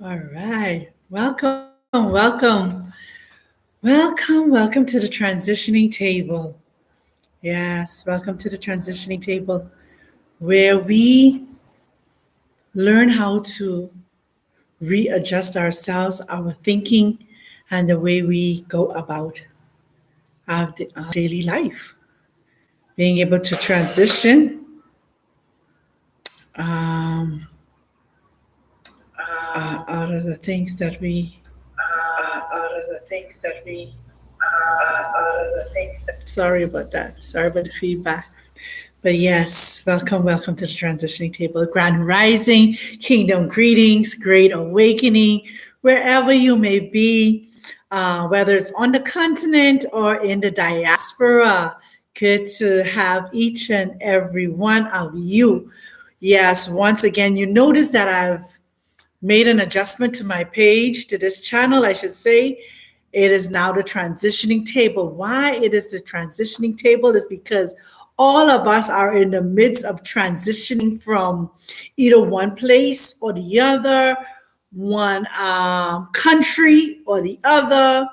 All right. Welcome to the transitioning table. Yes, welcome to the transitioning table where we learn how to readjust ourselves, our thinking, and the way we go about our daily life. Being able to transition um, out of the things that we out of the things that we out of the things that sorry about that. Sorry about the feedback. But yes, welcome to the transitioning table. Grand rising, kingdom greetings, great awakening, wherever you may be, whether it's on the continent or in the diaspora. Good to have each and every one of you. Yes, once again, you notice that I've made an adjustment to my page, to this channel, I should say. It is now the transitioning table. Why it is the transitioning table is because all of us are in the midst of transitioning from either one place or the other, one country or the other,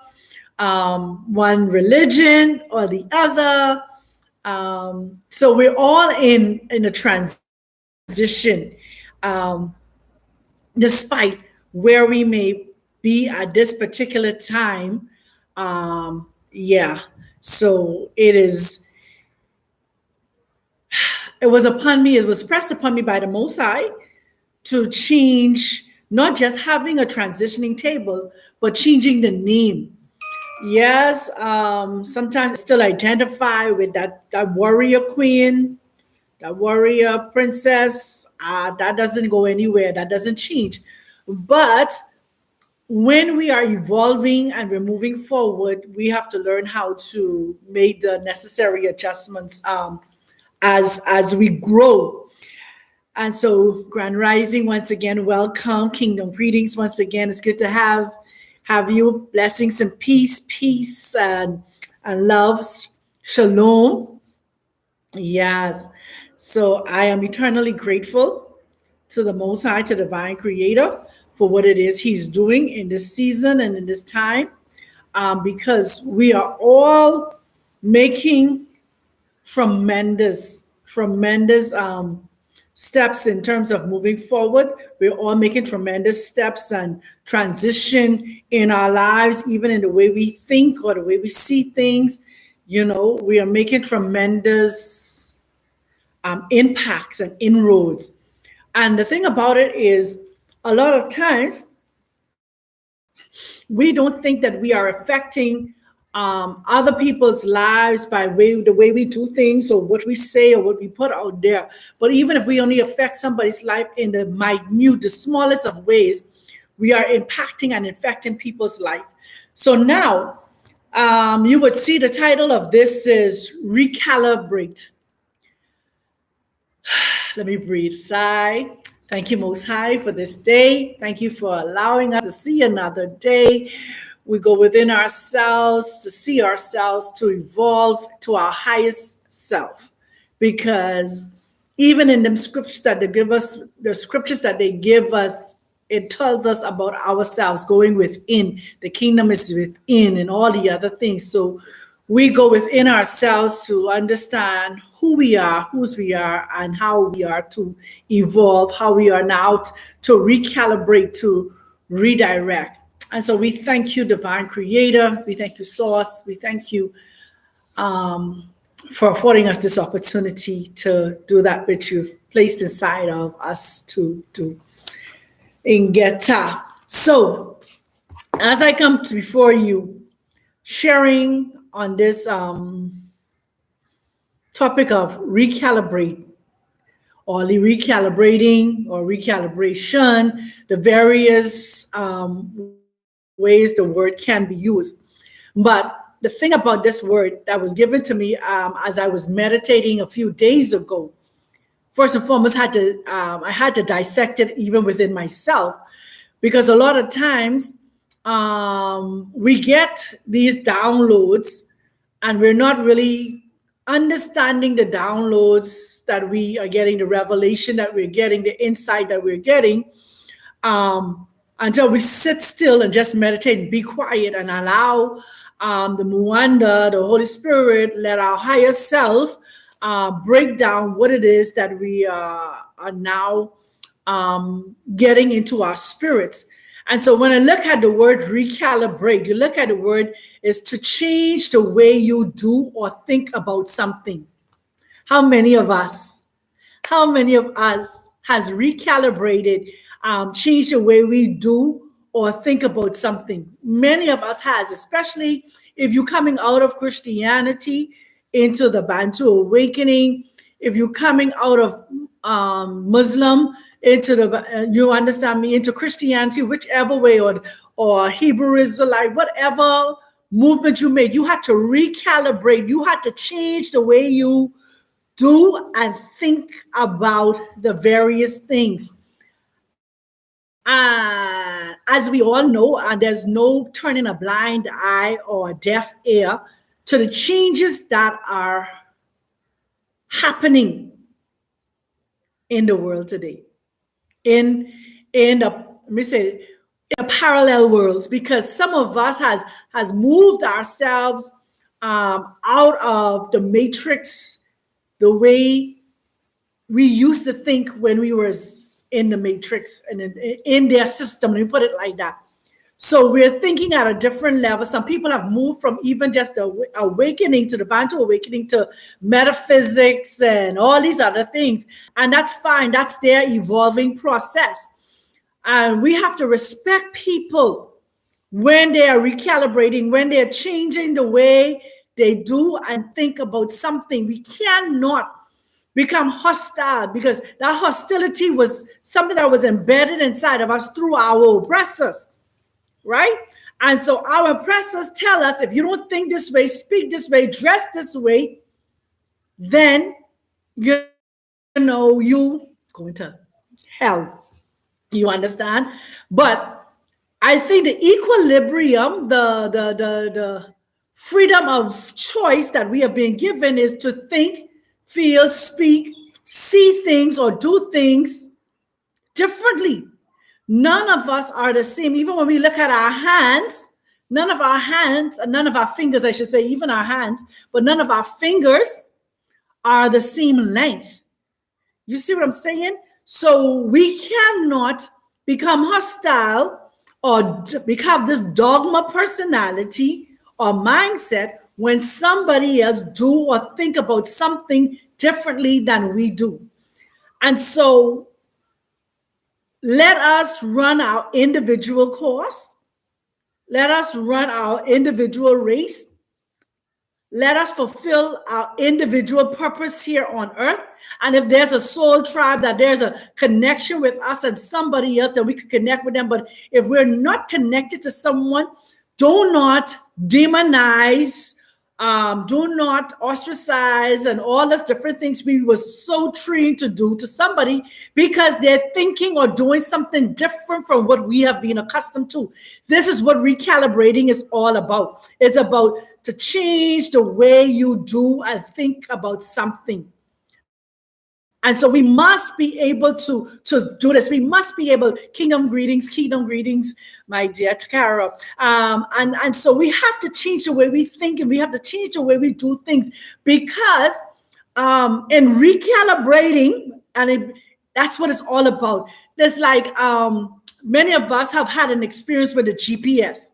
one religion or the other. So we're all in a transition. Um, Despite where we may be at this particular time. Yeah. So it was upon me, it was pressed upon me by the Most High to change, not just having a transitioning table, but changing the name. Yes, sometimes still identify with that warrior queen, that warrior princess. That doesn't go anywhere, that doesn't change. But when we are evolving and we're moving forward, we have to learn how to make the necessary adjustments as we grow. And so, Grand Rising, once again, welcome. Kingdom greetings, once again. It's good to have you. Blessings and peace and love. Shalom. Yes. So I am eternally grateful to the Most High, to the Divine Creator, for what it is He's doing in this season and in this time, because we are all making tremendous steps in terms of moving forward. We're all making tremendous steps and transition in our lives, even in the way we think or the way we see things. We are making tremendous impacts and inroads. And the thing about it is, a lot of times we don't think that we are affecting other people's lives by the way we do things or what we say or what we put out there. But even if we only affect somebody's life in the minute, the smallest of ways, we are impacting and infecting people's life. So now you would see the title of this is Recalibrate. Let me breathe, sigh. Thank you, Most High, for this day. Thank you for allowing us to see another day. We go within ourselves to see ourselves, to evolve to our highest self. Because even in the scriptures that they give us, it tells us about ourselves going within. The kingdom is within and all the other things. So we go within ourselves to understand who we are, whose we are, and how we are to evolve, how we are now to recalibrate, to redirect. And so we thank you, Divine Creator. We thank you, Source. We thank you for affording us this opportunity to do that which you've placed inside of us to do. Ingeta. So, as I come before you, sharing on this topic of recalibrate or recalibrating or recalibration, the various ways the word can be used. But the thing about this word that was given to me as I was meditating a few days ago, first and foremost, I had to dissect it even within myself, because a lot of times we get these downloads and we're not really understanding the downloads that we are getting, the revelation that we're getting, the insight that we're getting. until we sit still and just meditate and be quiet and allow the Muanda, the Holy Spirit, let our higher self break down what it is that we are now getting into our spirits. And so when I look at the word recalibrate, you look at the word is to change the way you do or think about something. How many of us has recalibrated, changed the way we do or think about something? Many of us has, especially if you're coming out of Christianity into the Bantu awakening, if you're coming out of Muslim into the, you understand me, into Christianity, whichever way, or Hebrew Israelite, whatever movement you made, you had to recalibrate. You had to change the way you do and think about the various things. As we all know, and there's no turning a blind eye or a deaf ear to the changes that are happening in the world today, in the, let me say, in the parallel worlds, because some of us has moved ourselves out of the matrix, the way we used to think when we were in the matrix and in their system. Let me put it like that. So we're thinking at a different level. Some people have moved from even just the awakening to the Bantu awakening to metaphysics and all these other things. And that's fine. That's their evolving process. And we have to respect people when they are recalibrating, when they're changing the way they do and think about something. We cannot become hostile, because that hostility was something that was embedded inside of us through our oppressors, right? And so our oppressors tell us, if you don't think this way, speak this way, dress this way, then you going to hell. You understand? But I think the equilibrium, the freedom of choice that we have been given is to think, feel, speak, see things, or do things differently. None of us are the same. Even when we look at our hands, none of our fingers, I should say, even our hands, but none of our fingers are the same length. You see what I'm saying? So we cannot become hostile or become this dogma personality or mindset when somebody else do or think about something differently than we do. And so let us run our individual course. Let us run our individual race. Let us fulfill our individual purpose here on earth. And if there's a soul tribe, that there's a connection with us and somebody else, that we can connect with them. But if we're not connected to someone, do not demonize, do not ostracize, and all those different things we were so trained to do to somebody because they're thinking or doing something different from what we have been accustomed to. This is what recalibrating is all about. It's about to change the way you do and think about something. And so we must be able to do this. We must be able, kingdom greetings, my dear Takara. And so we have to change the way we think, and we have to change the way we do things, because in recalibrating, that's what it's all about. There's like many of us have had an experience with the GPS.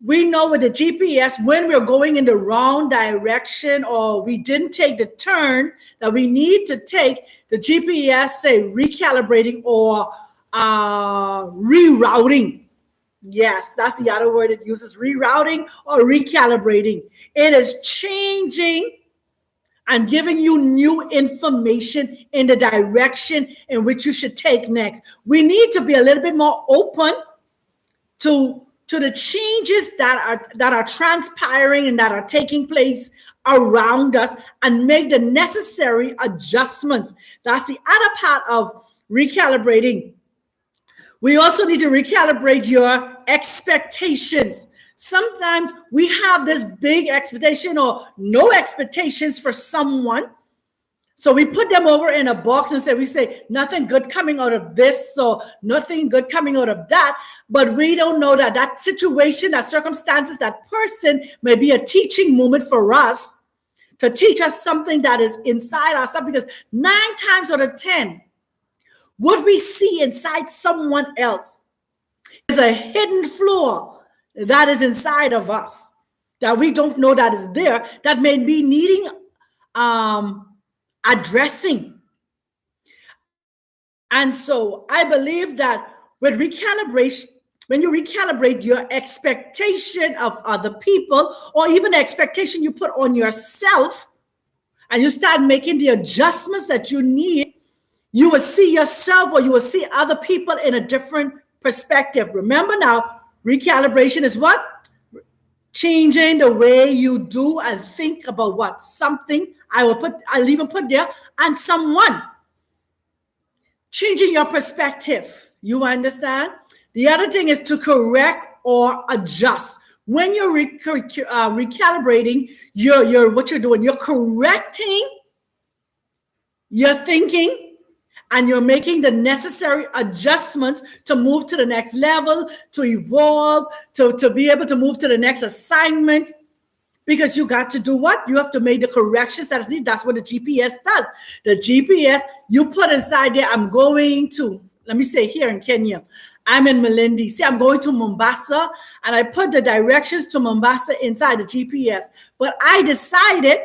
We know with the GPS, when we're going in the wrong direction or we didn't take the turn that we need to take, the GPS say recalibrating or rerouting. Yes, that's the other word it uses, rerouting or recalibrating. It is changing and giving you new information in the direction in which you should take next. We need to be a little bit more open to the changes that are transpiring and that are taking place around us, and make the necessary adjustments. That's the other part of recalibrating. We also need to recalibrate your expectations. Sometimes we have this big expectation or no expectations for someone. So we put them over in a box and we say, nothing good coming out of this, so nothing good coming out of that. But we don't know that that situation, that circumstances, that person may be a teaching moment for us to teach us something that is inside ourselves. Because 9 times out of 10, what we see inside someone else is a hidden flaw that is inside of us that we don't know that is there, that may be needing addressing. And so I believe that with recalibration, when you recalibrate your expectation of other people, or even the expectation you put on yourself, and you start making the adjustments that you need, you will see yourself or you will see other people in a different perspective. Remember now, recalibration is what? Changing the way you do and think about what? Something. I'll even put there, and someone. Changing your perspective. You understand? The other thing is to correct or adjust. When you're recalibrating, what you're doing, you're correcting your thinking, and you're making the necessary adjustments to move to the next level, to evolve, to be able to move to the next assignment. Because you got to do what? You have to make the corrections that is needed. That's what the GPS does. The GPS, you put inside there, I'm going to, let me say here in Kenya, I'm in Malindi. See, I'm going to Mombasa, and I put the directions to Mombasa inside the GPS. But I decided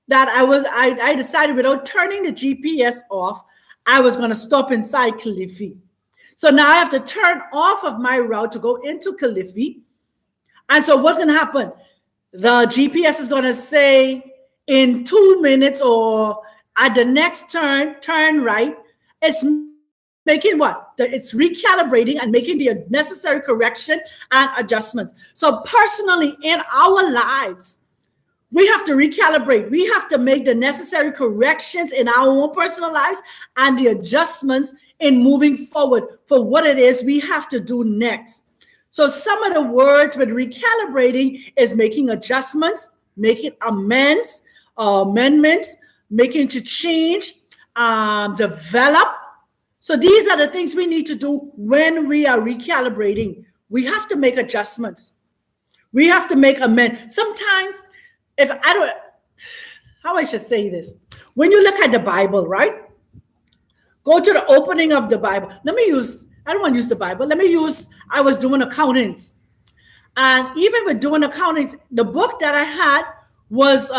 that I decided without turning the GPS off, I was going to stop inside Kilifi. So now I have to turn off of my route to go into Kilifi. And so what's going to happen? The GPS is going to say in 2 minutes or at the next turn right. It's making what? It's recalibrating and making the necessary correction and adjustments. So personally in our lives, we have to recalibrate. We have to make the necessary corrections in our own personal lives and the adjustments in moving forward for what it is we have to do next. So some of the words with recalibrating is making adjustments, making amendments, making to change, develop. So these are the things we need to do when we are recalibrating. We have to make adjustments. We have to make amendments. Sometimes, how I should say this. When you look at the Bible, right? Go to the opening of the Bible. I don't want to use the Bible. I was doing accountants. And even with doing accountants, the book that I had was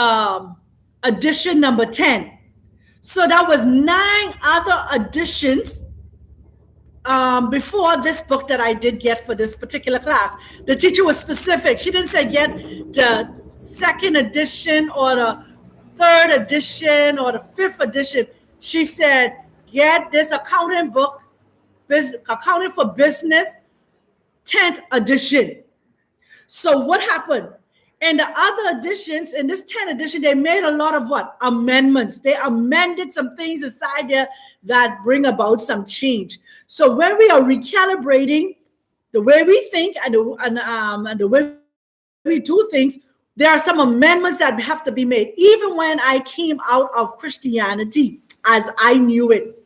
edition number 10. So that was 9 other editions before this book that I did get for this particular class. The teacher was specific. She didn't say get the 2nd edition or the 3rd edition or the 5th edition. She said, get this accounting book, Accounting for Business, 10th edition. So what happened? In the other editions, in this 10th edition, they made a lot of what? Amendments. They amended some things inside there that bring about some change. So when we are recalibrating the way we think and the way we do things, there are some amendments that have to be made. Even when I came out of Christianity as I knew it,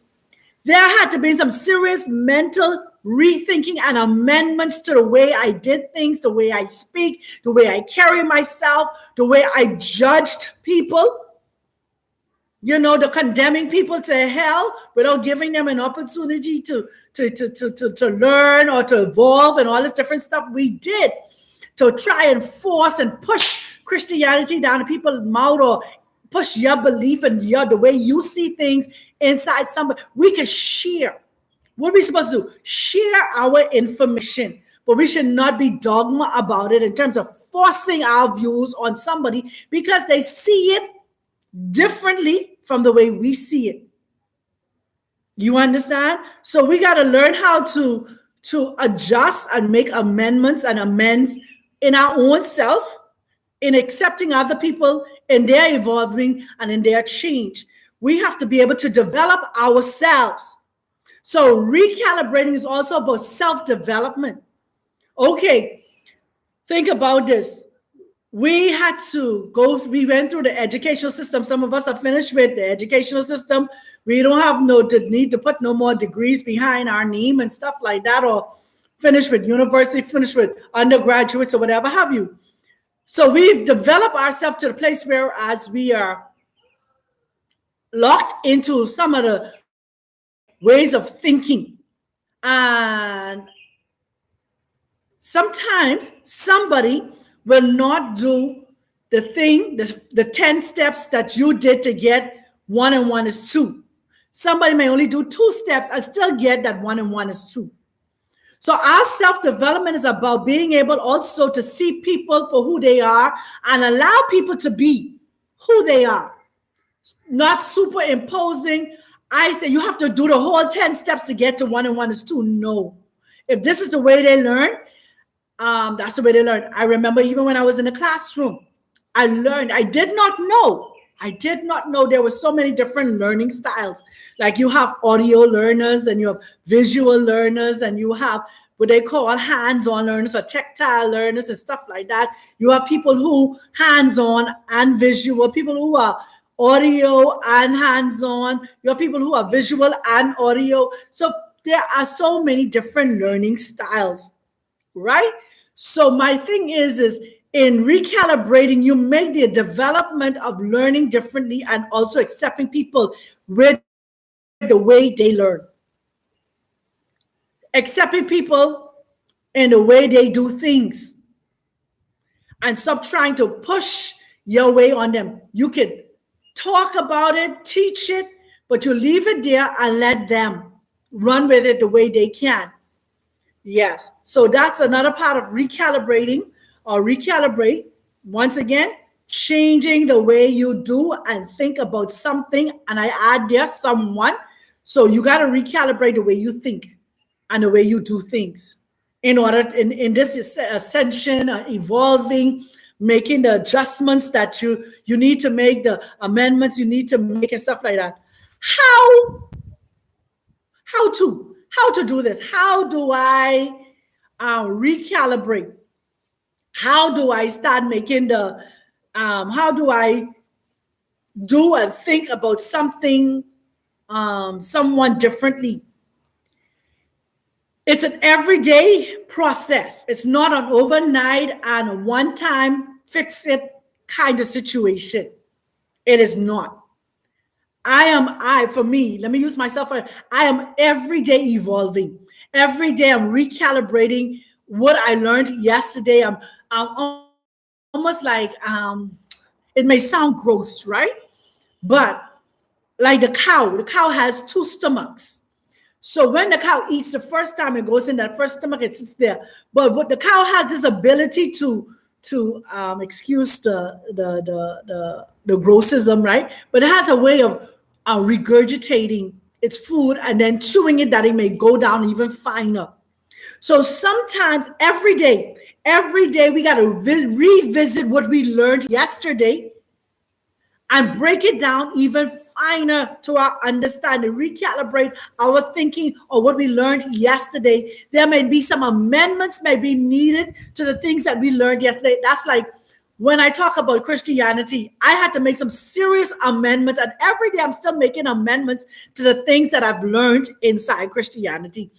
there had to be some serious mental rethinking and amendments to the way I did things, the way I speak, the way I carry myself, the way I judged people. The condemning people to hell without giving them an opportunity to learn or to evolve and all this different stuff we did to try and force and push Christianity down people's mouth or push your belief and the way you see things inside somebody. We can share. What are we supposed to do? Share our information, but we should not be dogma about it in terms of forcing our views on somebody because they see it differently from the way we see it. You understand? So we got to learn how to adjust and make amendments and amends in our own self, in accepting other people in their evolving and in their change. We have to be able to develop ourselves. So recalibrating is also about self-development. Okay, think about this. we had to we went through the educational system. Some of us are finished with the educational system. We don't have need to put no more degrees behind our name and stuff like that, or finish with university, finish with undergraduates or whatever have you. So we've developed ourselves to the place where as we are locked into some of the ways of thinking. And sometimes somebody will not do the thing, the 10 steps that you did to get 1 and 1 is 2. Somebody may only do 2 steps and still get that 1 and 1 is 2. So our self-development is about being able also to see people for who they are and allow people to be who they are. Not superimposing. I say you have to do the whole 10 steps to get to 1 and 1 is 2. No. If this is the way they learn, that's the way they learn. I remember even when I was in the classroom, I learned. I did not know there were so many different learning styles. Like you have audio learners and you have visual learners and you have what they call hands-on learners or tactile learners and stuff like that. You have people who hands-on and visual, people who are audio and hands-on. You have people who are visual and audio. So there are so many different learning styles, right? So my thing is in recalibrating, you make the development of learning differently and also accepting people with the way they learn. Accepting people in the way they do things. And stop trying to push your way on them. You can talk about it, teach it, but you leave it there and let them run with it the way they can. Yes. So that's another part of recalibrating or recalibrate. Once again, changing the way you do and think about something. And I add there someone. So you got to recalibrate the way you think and the way you do things in order in this ascension, evolving, making the adjustments that you need to make, the amendments you need to make and stuff like that. How to do this? How do I recalibrate? How do I start making how do I do and think about something, someone differently? It's an everyday process. It's not an overnight and a one-time fix it kind of situation. It is not. For me, let me use myself. I am every day evolving. Every day I'm recalibrating what I learned yesterday. I'm almost like, it may sound gross, right? But like the cow has 2 stomachs. So when the cow eats the first time, it goes in that first stomach, it sits there. But what the cow has this ability to excuse the grossism, right? But it has a way of regurgitating its food and then chewing it that it may go down even finer. So sometimes every day we got to revisit what we learned yesterday and break it down even finer to our understanding, recalibrate our thinking of what we learned yesterday. There may be some amendments may be needed to the things that we learned yesterday. That's like when I talk about Christianity, I had to make some serious amendments, and every day I'm still making amendments to the things that I've learned inside Christianity.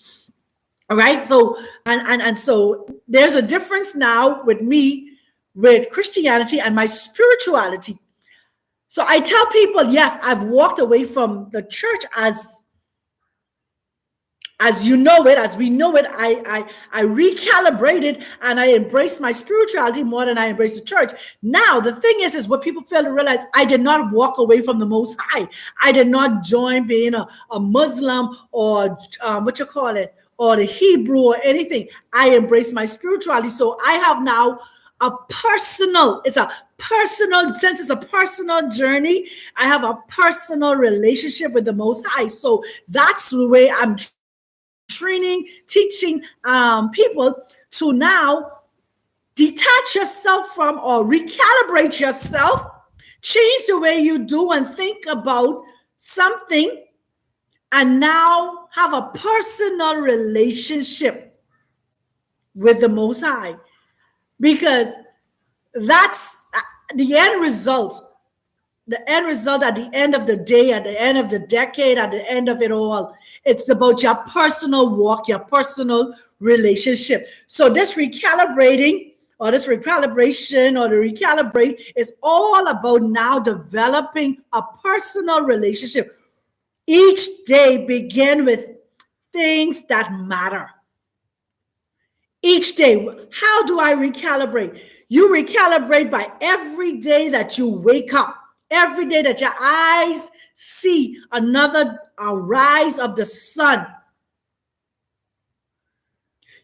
All right. So, and so there's a difference now with me, with Christianity and my spirituality. So I tell people, yes, I've walked away from the church as you know it, as we know it. I recalibrated and I embraced my spirituality more than I embraced the church. Now, the thing is what people fail to realize, I did not walk away from the Most High. I did not join being a Muslim or or the Hebrew or anything. I embraced my spirituality. So I have now it's a personal journey. I have a personal relationship with the Most High. So that's the way I'm training, teaching people to now detach yourself from or recalibrate yourself, change the way you do and think about something, and now have a personal relationship with the Most High. Because That's the end result. The end result at the end of the day, at the end of the decade, at the end of it all, it's about your personal walk, your personal relationship. So this recalibrating or this recalibration or the recalibrate is all about now developing a personal relationship. Each day begin with things that matter. Each day, how do I recalibrate? You recalibrate by every day that you wake up, every day that your eyes see another rise of the sun.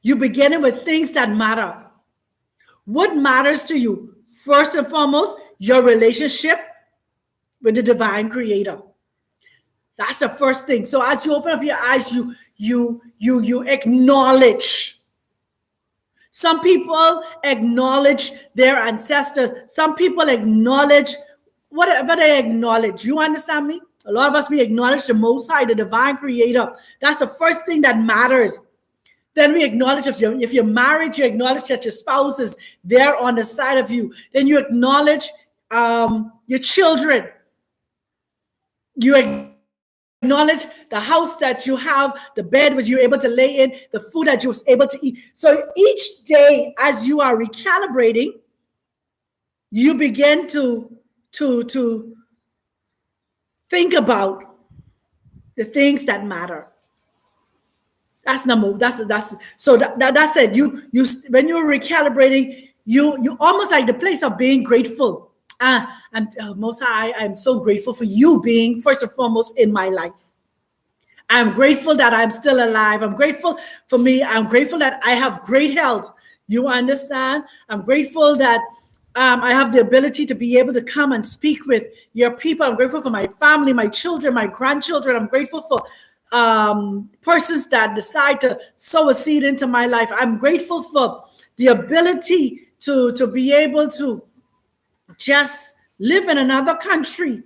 You begin with things that matter. What matters to you? First and foremost, your relationship with the divine creator. That's the first thing. So as you open up your eyes, you acknowledge. Some people acknowledge their ancestors. Some people acknowledge whatever they acknowledge. You understand me? A lot of us, we acknowledge the Most High, the divine creator. That's the first thing that matters. Then we acknowledge if you're married, you acknowledge that your spouse is there on the side of you. Then you acknowledge your children. You acknowledge the house that you have, the bed which you're able to lay in, the food that you was able to eat. So each day, as you are recalibrating, you begin to think about the things that matter. That's it. You when you're recalibrating, you almost like the place of being grateful. And Most High, I'm so grateful for you being first and foremost in my life. I'm grateful that I'm still alive. I'm grateful for me. I'm grateful that I have great health. You understand? I'm grateful that I have the ability to be able to come and speak with your people. I'm grateful for my family, my children, my grandchildren. I'm grateful for persons that decide to sow a seed into my life. I'm grateful for the ability to be able to just live in another country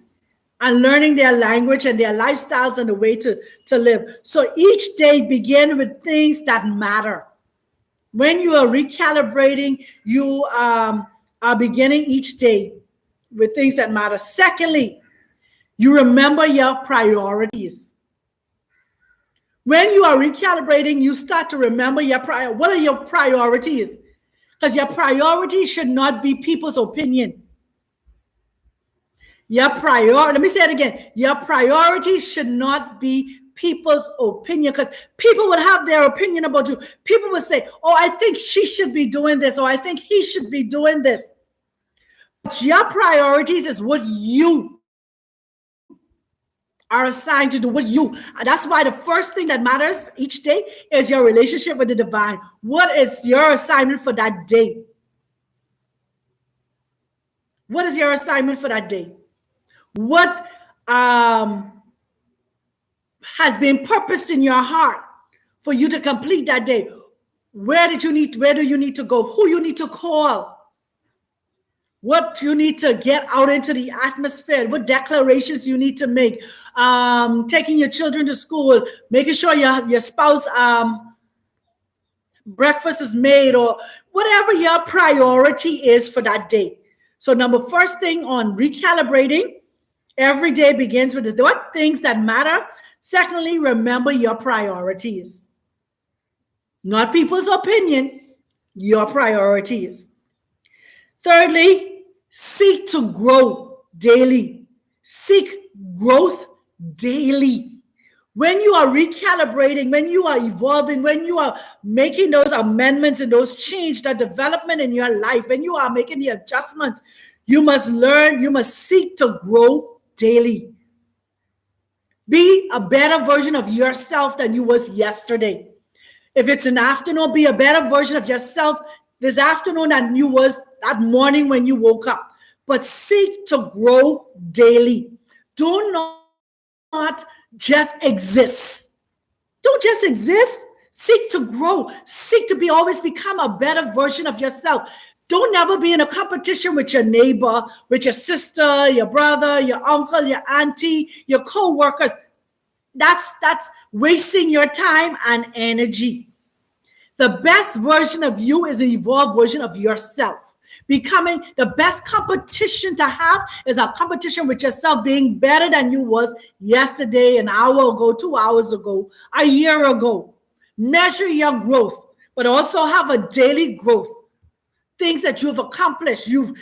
and learning their language and their lifestyles and the way to live. So each day begin with things that matter. When you are recalibrating, you are beginning each day with things that matter. Secondly, you remember your priorities. When you are recalibrating, you start to remember what are your priorities? Because your priorities should not be people's opinion. Let me say it again. Your priorities should not be people's opinion, because people would have their opinion about you. People would say, oh, I think she should be doing this, or I think he should be doing this. But your priorities is what you are assigned to do, what you. That's why the first thing that matters each day is your relationship with the divine. What is your assignment for that day? What is your assignment for that day? What has been purposed in your heart for you to complete that day? Where do you need to go? Who you need to call? What you need to get out into the atmosphere? What declarations you need to make? Taking your children to school, making sure your spouse breakfast is made, or whatever your priority is for that day. So first thing on recalibrating, every day begins with what things that matter. Secondly, remember your priorities. Not people's opinion, your priorities. Thirdly, seek to grow daily. Seek growth daily. When you are recalibrating, when you are evolving, when you are making those amendments and those changes, that development in your life, when you are making the adjustments, you must learn, you must seek to grow daily. Be a better version of yourself than you was yesterday. If it's an afternoon, be a better version of yourself this afternoon than you was that morning when you woke up. But seek to grow daily. Do not just exist. Don't just exist. Seek to grow. Seek to always become a better version of yourself. Don't ever be in a competition with your neighbor, with your sister, your brother, your uncle, your auntie, your co-workers. That's wasting your time and energy. The best version of you is an evolved version of yourself. Becoming the best competition to have is a competition with yourself, being better than you was yesterday, an hour ago, 2 hours ago, a year ago. Measure your growth, but also have a daily growth. Things that you've accomplished. You've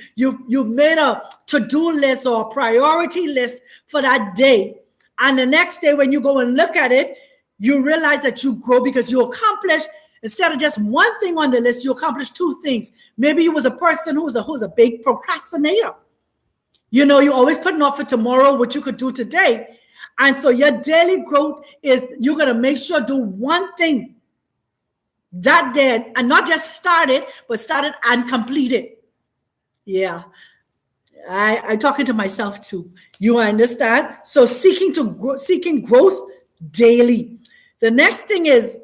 made a to-do list or a priority list for that day. And the next day when you go and look at it, you realize that you grow because you accomplish, instead of just one thing on the list, you accomplish two things. Maybe you was a person who's a big procrastinator. You know, you're always putting off for tomorrow what you could do today. And so your daily growth is you're going to make sure do one thing that day, and not just start it, but start it and complete it. Yeah. I'm talking to myself too. You understand? So seeking growth daily. The next thing is,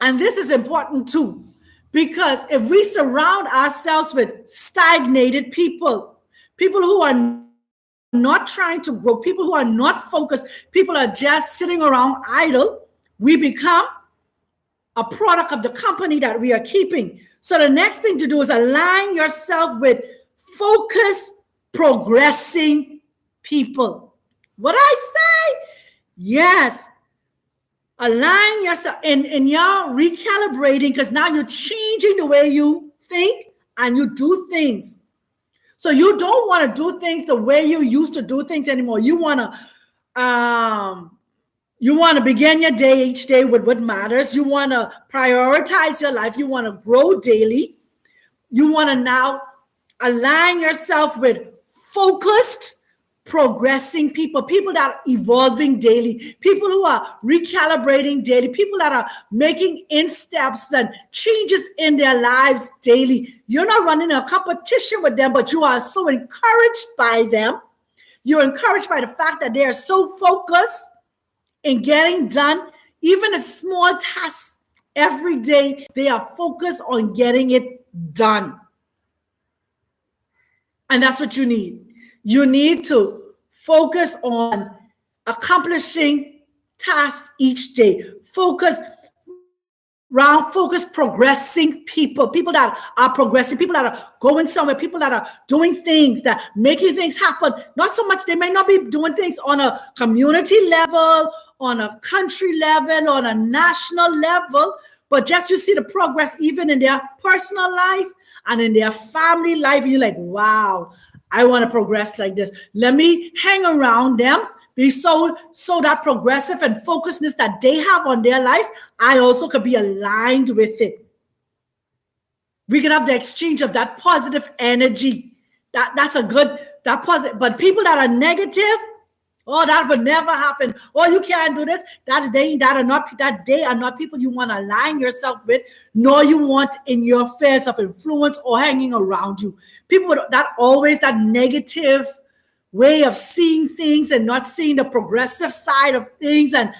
and this is important too, because if we surround ourselves with stagnated people, people who are not trying to grow, people who are not focused, people are just sitting around idle, we become a product of the company that we are keeping. So the next thing to do is align yourself with focused, progressing people. What I say? Yes. Align yourself in your recalibrating, because now you're changing the way you think and you do things. So you don't want to do things the way you used to do things anymore. You want to begin your day each day with what matters. You want to prioritize your life. You want to grow daily. You want to now align yourself with focused, progressing people, people that are evolving daily, people who are recalibrating daily, people that are making in steps and changes in their lives daily. You're not running a competition with them, but you are so encouraged by them. You're encouraged by the fact that they are so focused in getting done, even a small task every day. They are focused on getting it done. And that's what you need. You need to focus on accomplishing tasks each day. Focus, progressing people, people that are progressing, people that are going somewhere, people that are doing things, that making things happen. Not so much, they may not be doing things on a community level, on a country level, on a national level, but just you see the progress even in their personal life and in their family life. And you're like, wow, I want to progress like this. Let me hang around them, be so that progressive and focusedness that they have on their life, I also could be aligned with it. We can have the exchange of that positive energy. That's a good, that positive. But people that are negative, oh, that would never happen. Oh, you can't do this. They are not people you want to align yourself with, nor you want in your spheres of influence or hanging around you. People with that negative way of seeing things and not seeing the progressive side of things, and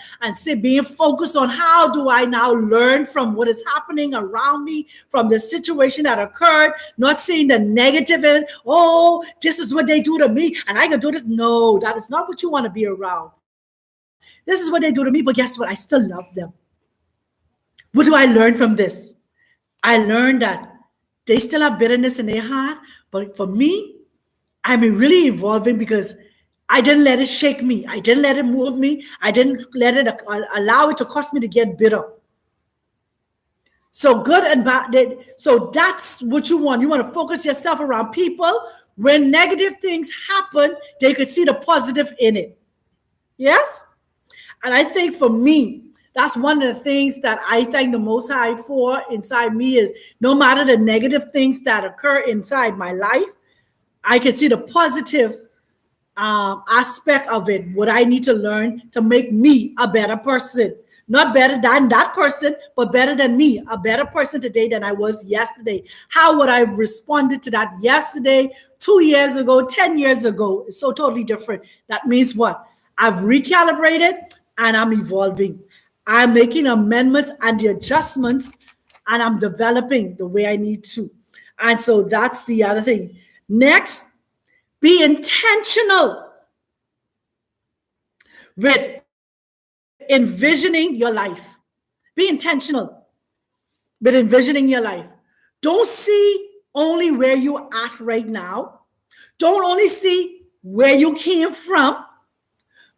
being focused on how do I now learn from what is happening around me, from the situation that occurred, not seeing the negative in, oh, this is what they do to me and I can do this. No, that is not what you want to be around. This is what they do to me, but guess what? I still love them. What do I learn from this? I learned that they still have bitterness in their heart, but for me, I'm really evolving because I didn't let it shake me. I didn't let it move me. I didn't let it allow it to cause me to get bitter. So good and bad. So that's what you want. You want to focus yourself around people. When negative things happen, they could see the positive in it. Yes? And I think for me, that's one of the things that I thank the Most High for inside me is no matter the negative things that occur inside my life, I can see the positive aspect of it, what I need to learn to make me a better person. Not better than that person, but better than me, a better person today than I was yesterday. How would I have responded to that yesterday, 2 years ago, 10 years ago? It's so totally different. That means what? I've recalibrated and I'm evolving. I'm making amendments and the adjustments, and I'm developing the way I need to. And so that's the other thing. Next, be intentional with envisioning your life. Be intentional with envisioning your life. Don't see only where you're at right now. Don't only see where you came from,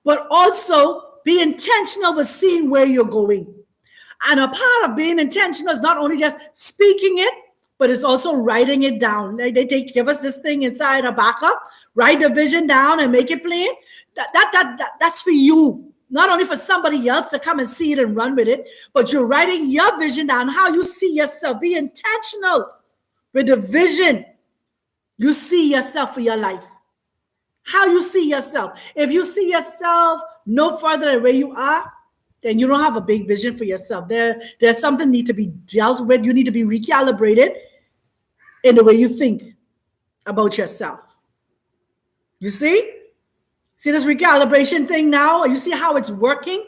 but also be intentional with seeing where you're going. And a part of being intentional is not only just speaking it, but it's also writing it down. They give us this thing inside a backup, write the vision down and make it plain. That's for you, not only for somebody else to come and see it and run with it, but you're writing your vision down, how you see yourself. Be intentional with the vision you see yourself for your life. How you see yourself. If you see yourself no further than where you are, then you don't have a big vision for yourself. There's something need to be dealt with. You need to be recalibrated in the way you think about yourself. You see? See this recalibration thing now? You see how it's working?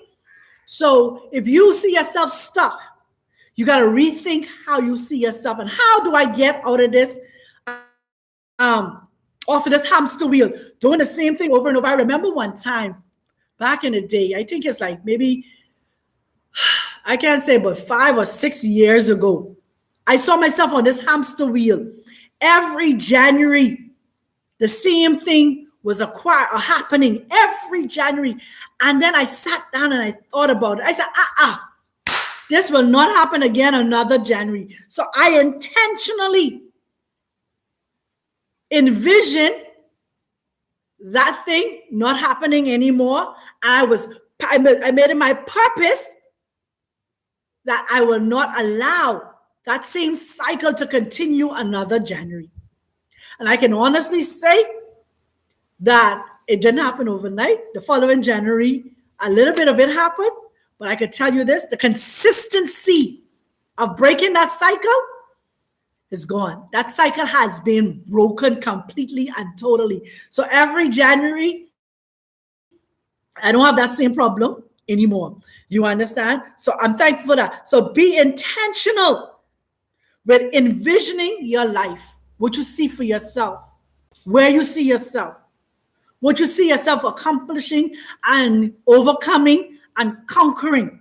So if you see yourself stuck, you got to rethink how you see yourself. And how do I get out of this, off of this hamster wheel, doing the same thing over and over? I remember one time back in the day, I think it's like maybe, I can't say, but 5 or 6 years ago, I saw myself on this hamster wheel. Every January, the same thing was happening every January. And then I sat down and I thought about it. I said, this will not happen again another January. So I intentionally envision that thing not happening anymore. I made it my purpose that I will not allow that same cycle to continue another January. And I can honestly say that it didn't happen overnight. The following January, a little bit of it happened, but I could tell you this, the consistency of breaking that cycle is gone. That cycle has been broken completely and totally. So every January, I don't have that same problem anymore. You understand? So I'm thankful for that. So be intentional with envisioning your life, what you see for yourself, where you see yourself, what you see yourself accomplishing and overcoming and conquering,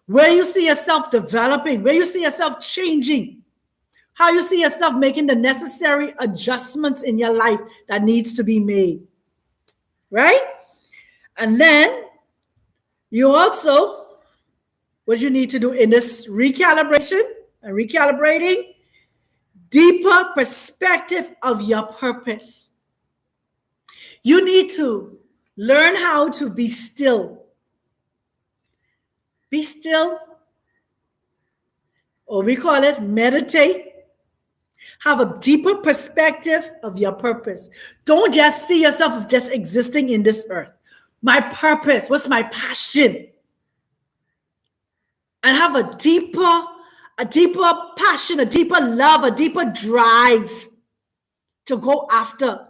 where you see yourself developing, where you see yourself changing, how you see yourself making the necessary adjustments in your life that needs to be made, right? And then you also, what you need to do in this recalibration and recalibrating, deeper perspective of your purpose. You need to learn how to be still. Be still, or we call it meditate. Have a deeper perspective of your purpose. Don't just see yourself as just existing in this earth. My purpose, what's my passion? And have a deeper passion, a deeper love, a deeper drive to go after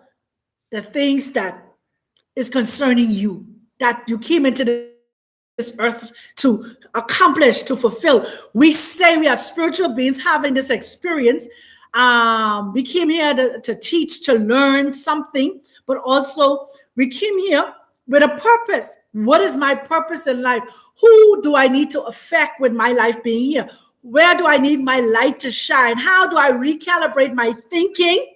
the things that is concerning you, that you came into this earth to accomplish, to fulfill. We say we are spiritual beings having this experience. We came here to teach, to learn something, but also we came here with a purpose. What is my purpose in life? Who do I need to affect with my life being here? Where do I need my light to shine? How do I recalibrate my thinking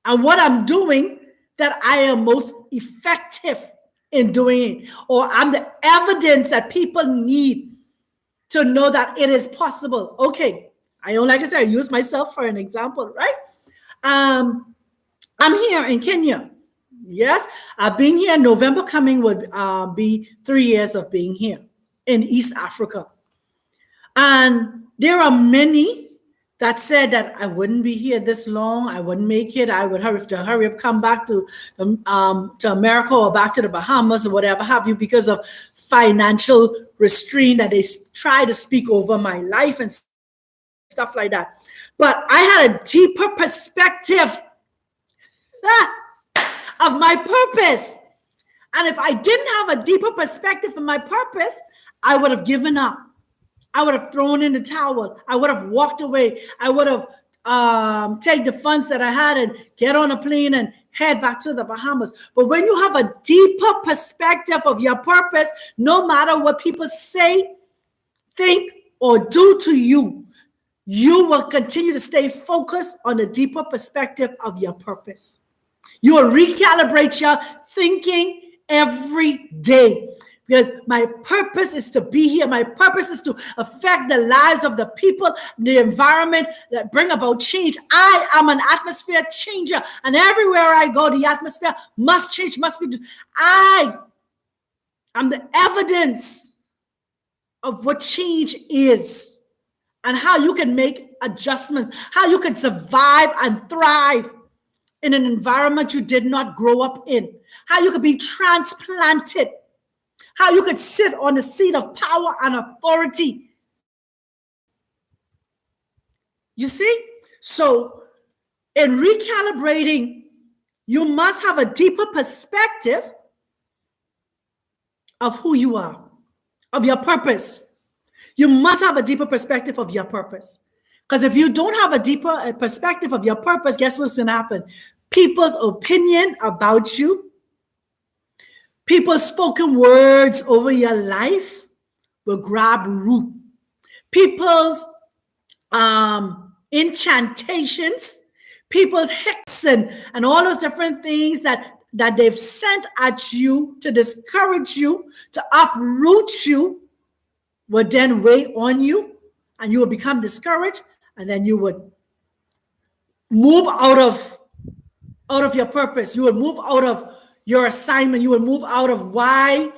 and what I'm doing that I am most effective in doing it? Or I'm the evidence that people need to know that it is possible. Okay, like I said, I use myself for an example, right? I'm here in Kenya. Yes, I've been here. November coming would be 3 years of being here in East Africa. And there are many that said that I wouldn't be here this long. I wouldn't make it. I would hurry up, come back to America or back to the Bahamas or whatever have you, because of financial restraint that they try to speak over my life and stuff like that. But I had a deeper perspective of my purpose. And if I didn't have a deeper perspective of my purpose, I would have given up. I would have thrown in the towel. I would have walked away. I would have take the funds that I had and get on a plane and head back to the Bahamas. But when you have a deeper perspective of your purpose, no matter what people say, think, or do to you, you will continue to stay focused on the deeper perspective of your purpose. You will recalibrate your thinking every day. Because my purpose is to be here. My purpose is to affect the lives of the people, the environment, that bring about change. I am an atmosphere changer. And everywhere I go, the atmosphere must change, must be. I am the evidence of what change is and how you can make adjustments, how you can survive and thrive in an environment you did not grow up in, how you could be transplanted, how you could sit on the seat of power and authority. You see? So, in recalibrating, you must have a deeper perspective of who you are, of your purpose. You must have a deeper perspective of your purpose. Because if you don't have a deeper perspective of your purpose, guess what's going to happen? People's opinion about you, people's spoken words over your life will grab root. People's incantations, people's hexing, and all those different things that they've sent at you to discourage you, to uproot you, will then weigh on you, and you will become discouraged, and then you would move out of your purpose. You would move out of your assignment. You would move out of why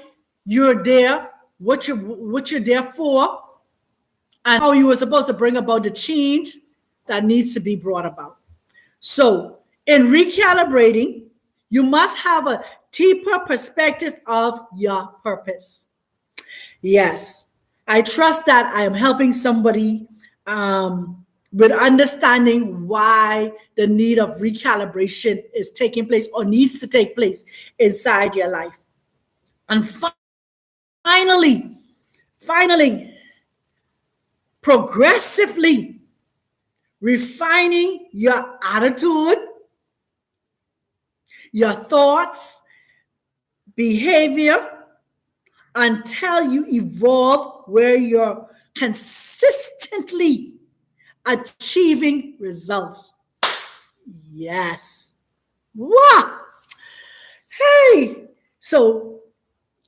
you're there, what you're there for, and how you were supposed to bring about the change that needs to be brought about. So, in recalibrating, you must have a deeper perspective of your purpose. Yes, I trust that I am helping somebody with understanding why the need of recalibration is taking place or needs to take place inside your life. And finally, progressively refining your attitude, your thoughts, behavior, until you evolve where you're consistently achieving results. Yes. Wow. Hey. So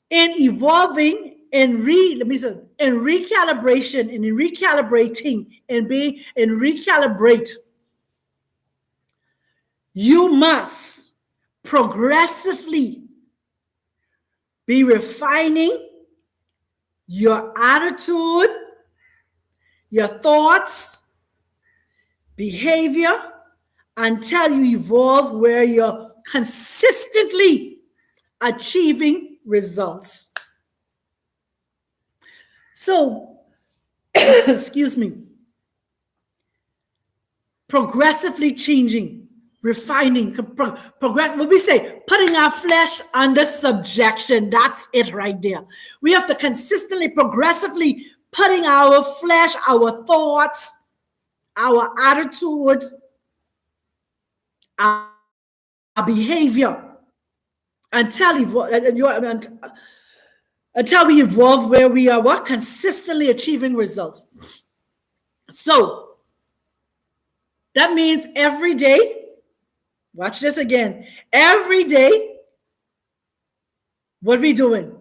in evolving, in recalibration, and in recalibrating, and being in recalibrate, you must progressively be refining your attitude, your thoughts, behavior, until you evolve where you're consistently achieving results. So, excuse me, progressively changing, refining, progress. What we say, putting our flesh under subjection. That's it right there. We have to consistently, progressively putting our flesh, our thoughts, our attitudes, our behavior, until we evolve where we are what? Consistently achieving results. So that means every day, watch this again, every day, what we doing?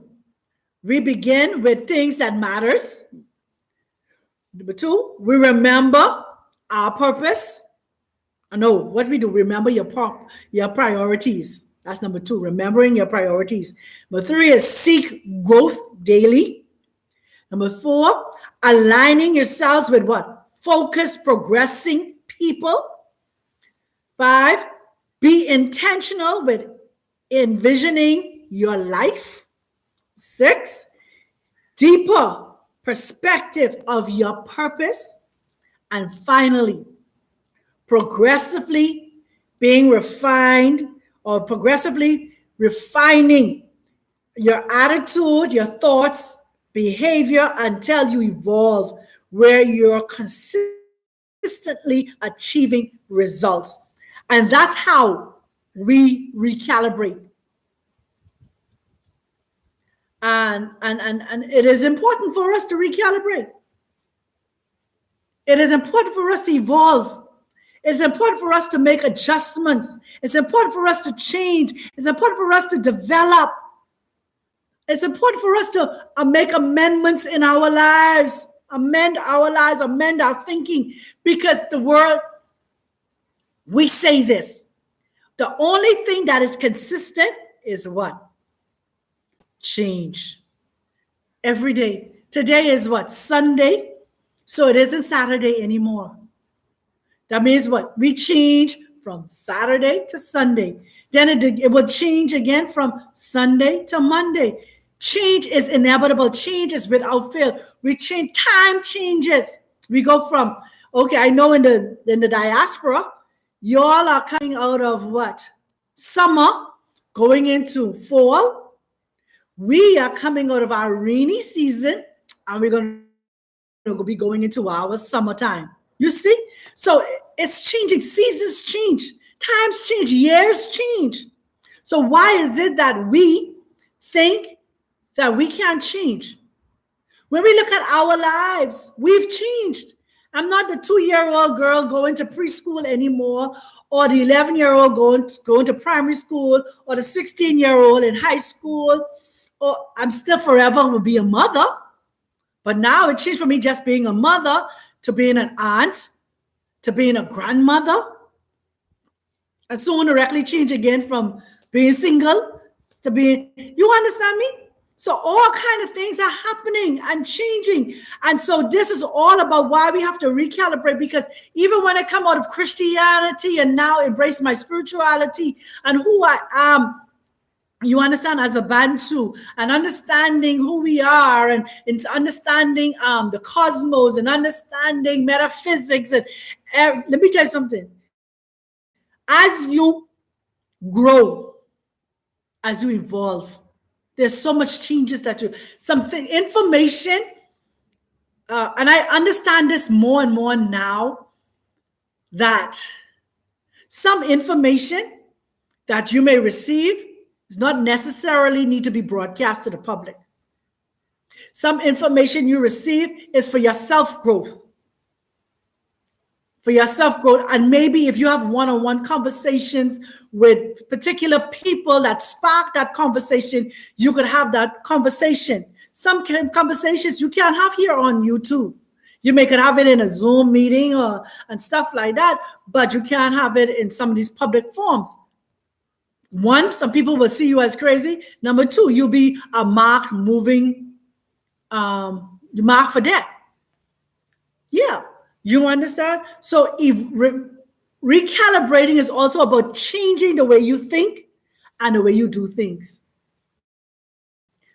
We begin with things that matters. Number 2, we remember our purpose. No, what we do, remember your priorities. That's number 2, remembering your priorities. Number 3 is seek growth daily. Number 4, aligning yourselves with what? Focused, progressing people. 5, be intentional with envisioning your life. 6, deeper perspective of your purpose. And finally, progressively being refined, or progressively refining your attitude, your thoughts, behavior, until you evolve where you're consistently achieving results. And that's how we recalibrate. And it is important for us to recalibrate. It is important for us to evolve. It's important for us to make adjustments. It's important for us to change. It's important for us to develop. It's important for us to make amendments in our lives, amend our lives, amend our thinking, because the world, we say this. The only thing that is consistent is what? Change. Every day. Today is what? Sunday. So it isn't Saturday anymore. That means what? We change from Saturday to Sunday. Then it will change again from Sunday to Monday. Change is inevitable. Change is without fail. We change. Time changes. We go from, okay, I know in the diaspora, y'all are coming out of what? Summer, going into fall. We are coming out of our rainy season, and we're going to be going into our summertime. You see? So it's changing. Seasons change. Times change. Years change. So why is it that we think that we can't change? When we look at our lives, we've changed. I'm not the 2-year-old girl going to preschool anymore, or the 11-year-old going to primary school, or the 16-year-old in high school, or I'm still forever will be a mother. But now it changed from me just being a mother to being an aunt, to being a grandmother. And soon directly change again from being single to being, you understand me? So all kind of things are happening and changing. And so this is all about why we have to recalibrate, because even when I come out of Christianity and now embrace my spirituality and who I am, you understand, as a Bantu, and understanding who we are, and it's understanding the cosmos, and understanding metaphysics. And let me tell you something. As you grow, as you evolve, there's so much changes that something information, and I understand this more and more now, that some information that you may receive does not necessarily need to be broadcast to the public. Some information you receive is for your self-growth. For your self-growth. And maybe if you have one-on-one conversations with particular people that spark that conversation, you could have that conversation. Some conversations you can't have here on YouTube. You may could have it in a Zoom meeting and stuff like that, but you can't have it in some of these public forums. One, some people will see you as crazy. Number two, you'll be a mark moving, mark for death. Yeah, you understand? So if recalibrating is also about changing the way you think and the way you do things.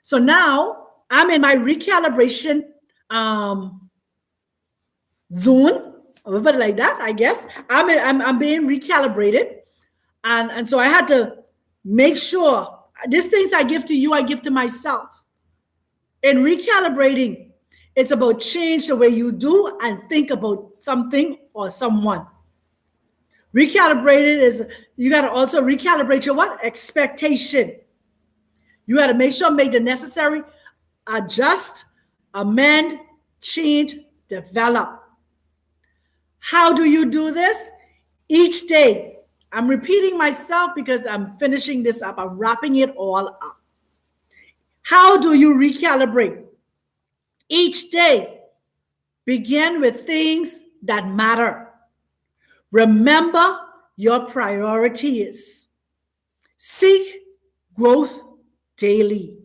So now I'm in my recalibration zone, or put it like that, I guess. I'm being recalibrated. And so I had to make sure these things I give to you, I give to myself. In recalibrating, it's about change the way you do and think about something or someone. Recalibrated is, you got to also recalibrate your what? Expectation. You got to make sure, make the necessary, adjust, amend, change, develop. How do you do this? Each day. I'm repeating myself because I'm finishing this up. I'm wrapping it all up. How do you recalibrate? Each day, begin with things that matter. Remember your priorities. Seek growth daily.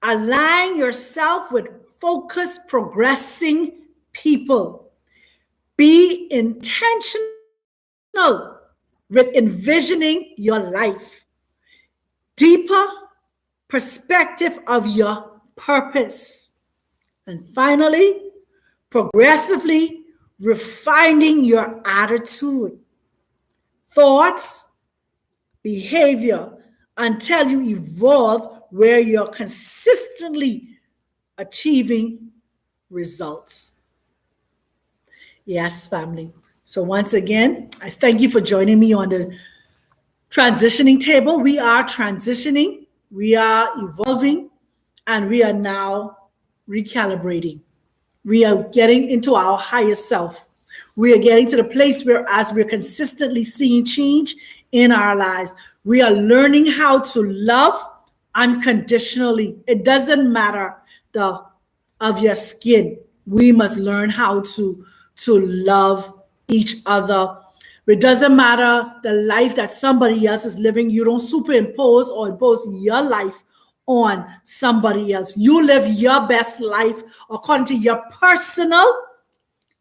Align yourself with focused, progressing people. Be intentional with envisioning your life. Deeper perspective of your purpose. And finally, progressively refining your attitude, thoughts, behavior, until you evolve where you're consistently achieving results. Yes, family. So once again, I thank you for joining me on the transitioning table. We are transitioning, we are evolving, and we are now recalibrating. We are getting into our higher self. We are getting to the place where, as we're consistently seeing change in our lives, we are learning how to love unconditionally. It doesn't matter the of your skin. We must learn how to love each other. It doesn't matter the life that somebody else is living. You don't superimpose or impose your life on somebody else. You live your best life according to your personal,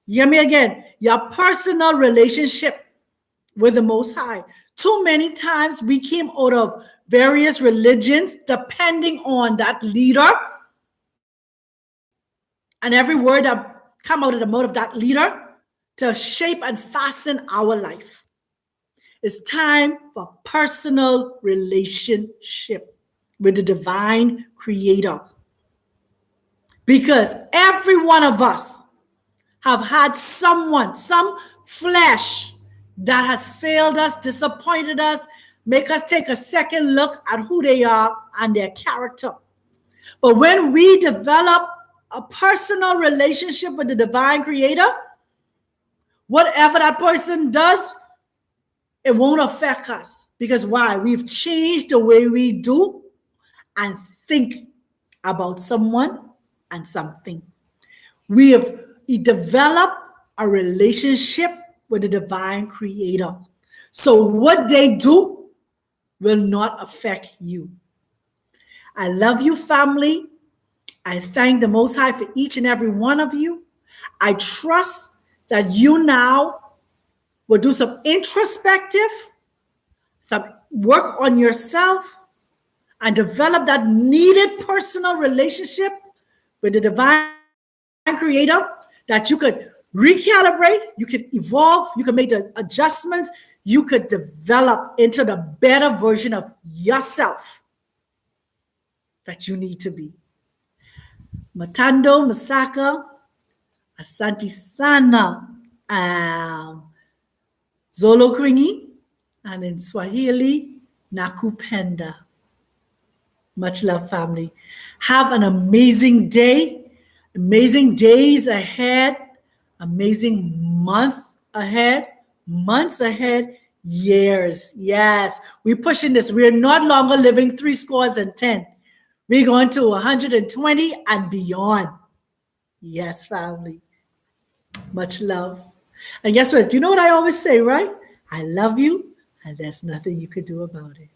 hear me again, your personal relationship with the Most High. Too many times we came out of various religions depending on that leader and every word that come out of the mouth of that leader to shape and fasten our life. It's time for personal relationship with the divine creator. Because every one of us have had someone, some flesh that has failed us, disappointed us, make us take a second look at who they are and their character. But when we develop a personal relationship with the divine creator, whatever that person does, it won't affect us. Because why? We've changed the way we do and think about someone and something. We have developed a relationship with the divine creator. So what they do will not affect you. I love you, family. I thank the Most High for each and every one of you. I trust that you now will do some introspective, some work on yourself, and develop that needed personal relationship with the divine creator, that you could recalibrate, you could evolve, you could make the adjustments, you could develop into the better version of yourself that you need to be. Matando, Masaka, Asante Sana, Zolo Kringi, and in Swahili, Nakupenda. Much love, family. Have an amazing day, amazing days ahead, amazing month ahead, months ahead, years. Yes, we're pushing this. We're not longer living 10. We're going to 120 and beyond. Yes, family. Much love. And guess what? You know what I always say, right? I love you, and there's nothing you could do about it.